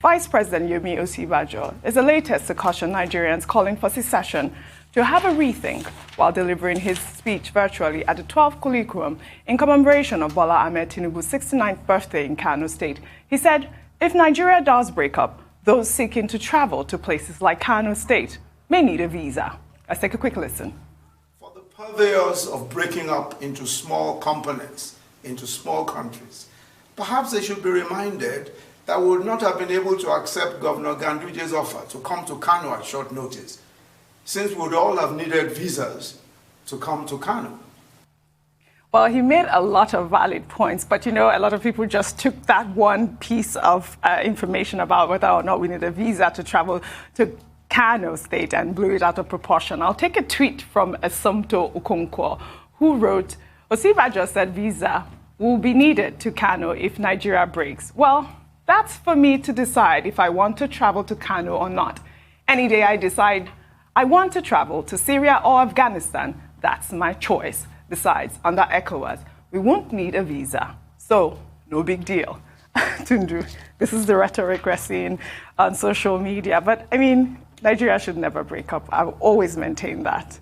Vice President Yomi Osibajo is the latest to caution Nigerians calling for secession to have a rethink while delivering his speech virtually at the 12th Colloquium in commemoration of Bola Ahmed Tinubu's 69th birthday in Kano State. He said, if Nigeria does break up, those seeking to travel to places like Kano State may need a visa. Let's take a quick listen. For the purveyors of breaking up into small components, into small countries, perhaps they should be reminded that we would not have been able to accept Governor Ganduje's offer to come to Kano at short notice, since we would all have needed visas to come to Kano. Well, he made a lot of valid points, but a lot of people just took that one piece of information about whether or not we need a visa to travel to Kano State and blew it out of proportion. I'll take a tweet from Assumpto Okonkwo, who wrote, Osibajo said visa will be needed to Kano if Nigeria breaks. Well, that's for me to decide if I want to travel to Kano or not. Any day I decide I want to travel to Syria or Afghanistan, that's my choice. Besides, under ECOWAS, we won't need a visa. So, no big deal. Tundu, this is the rhetoric we're seeing on social media. But, Nigeria should never break up. I've always maintained that.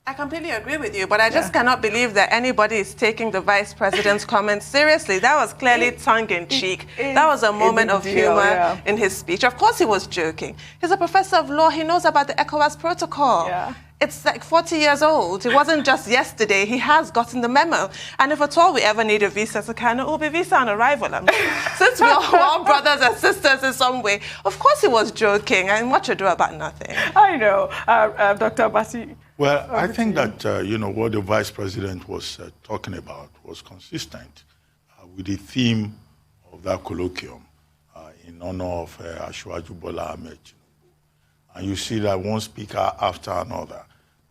I completely agree with you, but I just cannot believe that anybody is taking the Vice President's comments seriously. That was clearly tongue-in-cheek. That was a moment of humor in his speech. Of course he was joking. He's a professor of law. He knows about the ECOWAS protocol. Yeah. It's like 40 years old. It wasn't just yesterday. He has gotten the memo. And if at all we ever need a visa to Kano, it will be visa on arrival. Since we're all brothers and sisters in some way, of course he was joking. And what to do about nothing. I know. Dr. Basi. Well, I think that, what the Vice President was talking about was consistent with the theme of that colloquium in honor of Asiwaju Bola Ahmed Tinubu. And you see that one speaker after another,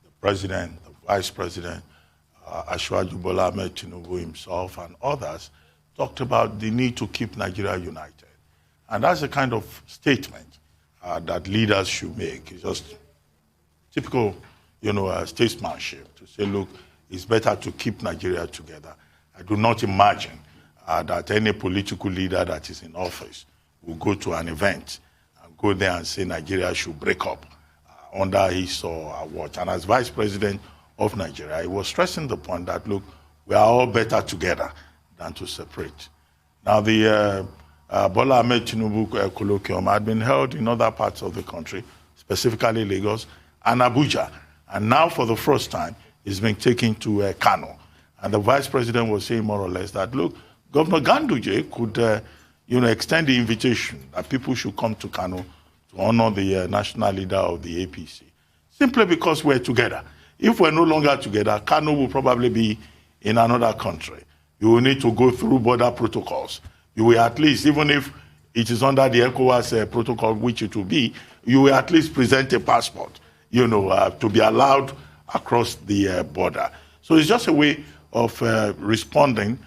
the President, the Vice President, Asiwaju Bola Ahmed Tinubu himself and others talked about the need to keep Nigeria united. And that's the kind of statement that leaders should make. It's just typical statesmanship to say, look, it's better to keep Nigeria together. I do not imagine that any political leader that is in office will go to an event and go there and say Nigeria should break up under his or her watch. And as Vice President of Nigeria, he was stressing the point that, look, we are all better together than to separate. Now, the Bola Ahmed Tinubu colloquium had been held in other parts of the country, specifically Lagos and Abuja. And now, for the first time, it's been taken to Kano. And the Vice President was saying more or less that, look, Governor Ganduje could, extend the invitation that people should come to Kano to honor the national leader of the APC, simply because we're together. If we're no longer together, Kano will probably be in another country. You will need to go through border protocols. You will at least, even if it is under the ECOWAS protocol, which it will be, you will at least present a passport, to be allowed across the border. So it's just a way of responding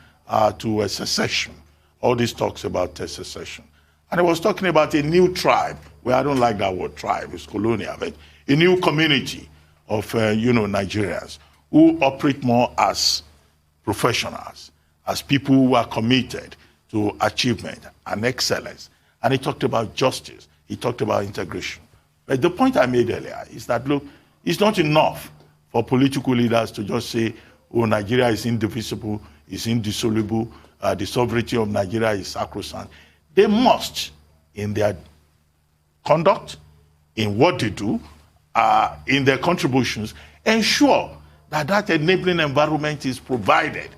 to a secession. All these talks about secession. And I was talking about a new tribe, well, I don't like that word tribe, it's colonial, but a new community of, Nigerians who operate more as professionals, as people who are committed to achievement and excellence. And he talked about justice, he talked about integration. But the point I made earlier is that, look, it's not enough for political leaders to just say, oh, Nigeria is indivisible, is indissoluble, the sovereignty of Nigeria is sacrosanct. They must, in their conduct, in what they do, in their contributions, ensure that that enabling environment is provided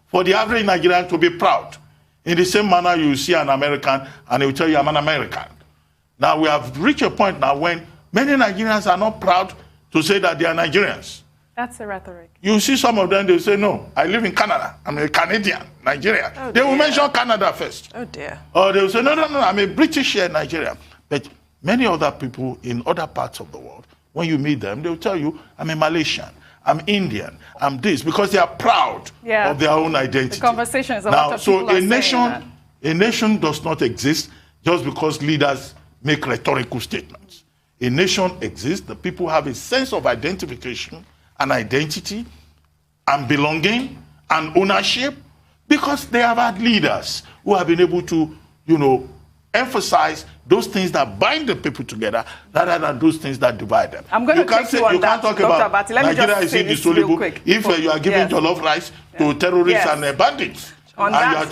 for the average Nigerian to be proud. In the same manner, you see an American and he will tell you, I'm an American. Now, we have reached a point now when many Nigerians are not proud to say that they are Nigerians. That's the rhetoric. You see some of them, they say, no, I live in Canada. I'm a Canadian, Nigerian. Oh, they will mention Canada first. Oh, dear. Or they will say, no, I'm a British Nigerian. But many other people in other parts of the world, when you meet them, they will tell you, I'm a Malaysian, I'm Indian, I'm this, because they are proud of their own identity. The conversation is a lot of people are saying that. A nation does not exist just because leaders make rhetorical statements. A nation exists, the people have a sense of identification and identity and belonging and ownership because they have had leaders who have been able to, emphasize those things that bind the people together rather than those things that divide them. I'm going to take you on that, Dr. Abati. Let Nigeria is indissoluble if you are giving jollof rice to terrorists and bandits. On that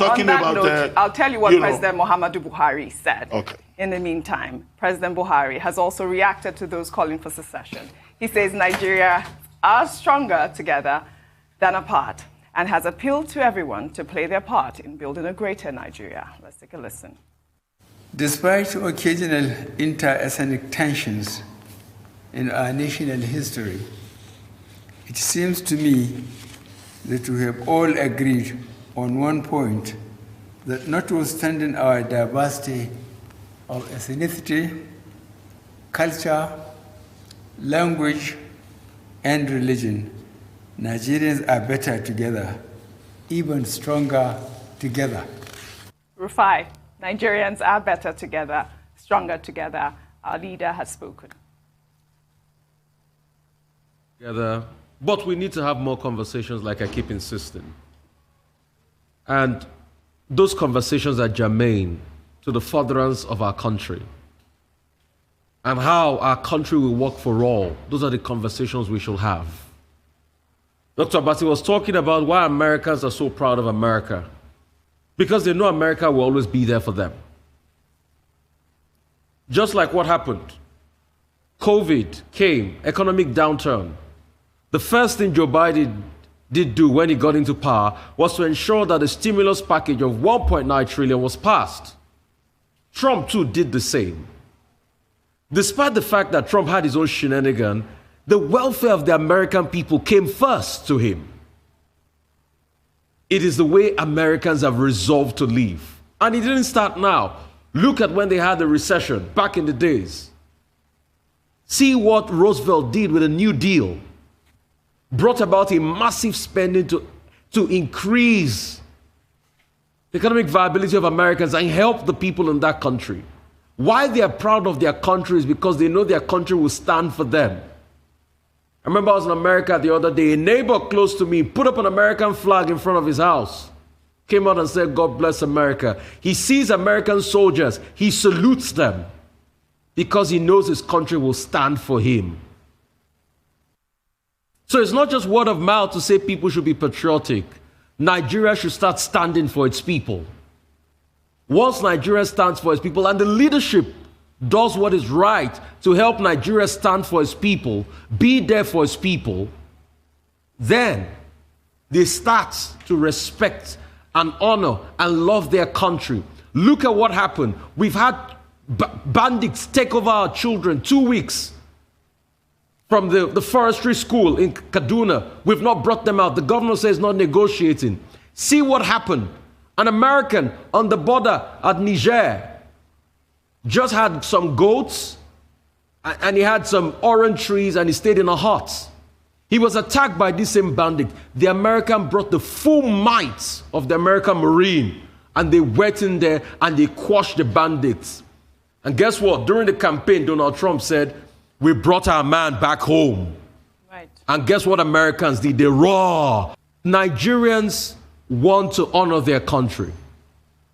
note, I'll tell you what President Muhammadu Buhari said. Okay. In the meantime, President Buhari has also reacted to those calling for secession. He says Nigeria are stronger together than apart and has appealed to everyone to play their part in building a greater Nigeria. Let's take a listen. Despite occasional inter-ethnic tensions in our national history, it seems to me that we have all agreed on one point, that notwithstanding our diversity of ethnicity, culture, language, and religion, Nigerians are better together, even stronger together. Rufai, Nigerians are better together, stronger together. Our leader has spoken. Together, but we need to have more conversations, like I keep insisting. And those conversations are germane to the furtherance of our country and how our country will work for all. Those are the conversations we should have. Dr. Abati was talking about why Americans are so proud of America. Because they know America will always be there for them. Just like what happened. COVID came, economic downturn. The first thing Joe Biden did do when he got into power was to ensure that the stimulus package of 1.9 trillion was passed. Trump too did the same. Despite the fact that Trump had his own shenanigan, the welfare of the American people came first to him. It is the way Americans have resolved to live. And it didn't start now. Look at when they had the recession back in the days. See what Roosevelt did with a New Deal. Brought about a massive spending to increase the economic viability of Americans and help the people in that country. Why they are proud of their country is because they know their country will stand for them. I remember I was in America the other day. A neighbor close to me put up an American flag in front of his house. Came out and said, God bless America. He sees American soldiers. He salutes them because he knows his country will stand for him. So it's not just word of mouth to say people should be patriotic. Nigeria should start standing for its people. Once Nigeria stands for its people and the leadership does what is right to help Nigeria stand for its people, be there for its people, then they start to respect and honor and love their country. Look at what happened. We've had bandits take over our children 2 weeks. From the forestry school in Kaduna. We've not brought them out. The governor says not negotiating. See what happened. An American on the border at Niger just had some goats and he had some orange trees and he stayed in a hut. He was attacked by this same bandit. The American brought the full might of the American Marine and they went in there and they quashed the bandits. And guess what? During the campaign, Donald Trump said, we brought our man back home. Right. And guess what Americans did? They roar. Nigerians want to honor their country.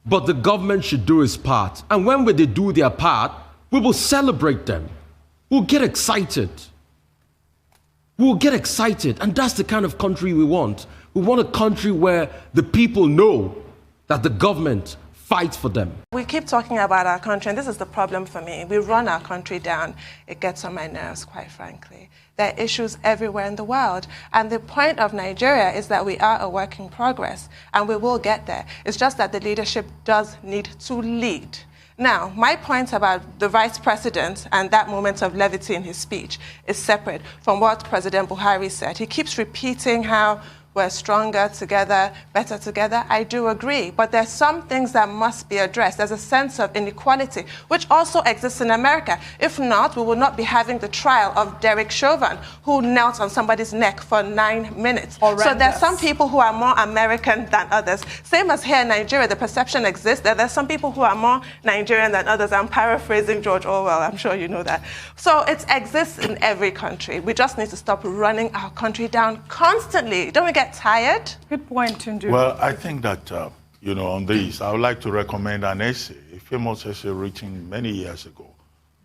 But the government should do its part. And when they do their part, we will celebrate them. We'll get excited. We'll get excited. And that's the kind of country we want. We want a country where the people know that the government fight for them. We keep talking about our country, and this is the problem for me. We run our country down. It gets on my nerves, quite frankly. There are issues everywhere in the world. And the point of Nigeria is that we are a work in progress, and we will get there. It's just that the leadership does need to lead. Now, my point about the vice president and that moment of levity in his speech is separate from what President Buhari said. He keeps repeating how we're stronger together, better together. I do agree. But there's some things that must be addressed. There's a sense of inequality, which also exists in America. If not, we will not be having the trial of Derek Chauvin, who knelt on somebody's neck for 9 minutes. Horrendous. So there's some people who are more American than others. Same as here in Nigeria, the perception exists that there's some people who are more Nigerian than others. I'm paraphrasing George Orwell. I'm sure you know that. So it exists in every country. We just need to stop running our country down constantly. Don't we get tired? Good point, Tundu. Well, I think that you know, on this, I would like to recommend an essay, a famous essay written many years ago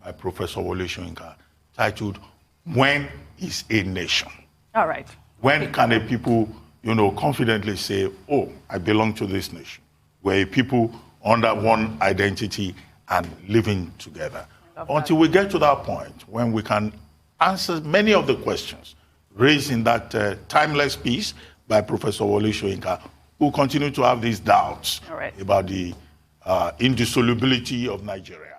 by Professor Wole Soyinka, titled, "When is a Nation?" All right. When can a people, you know, confidently say, oh, I belong to this nation? We're a people under one identity and living together. Until we get to that point, when we can answer many of the questions raised in that timeless piece by Professor Wole Soyinka, who continue to have these doubts about the indissolubility of Nigeria.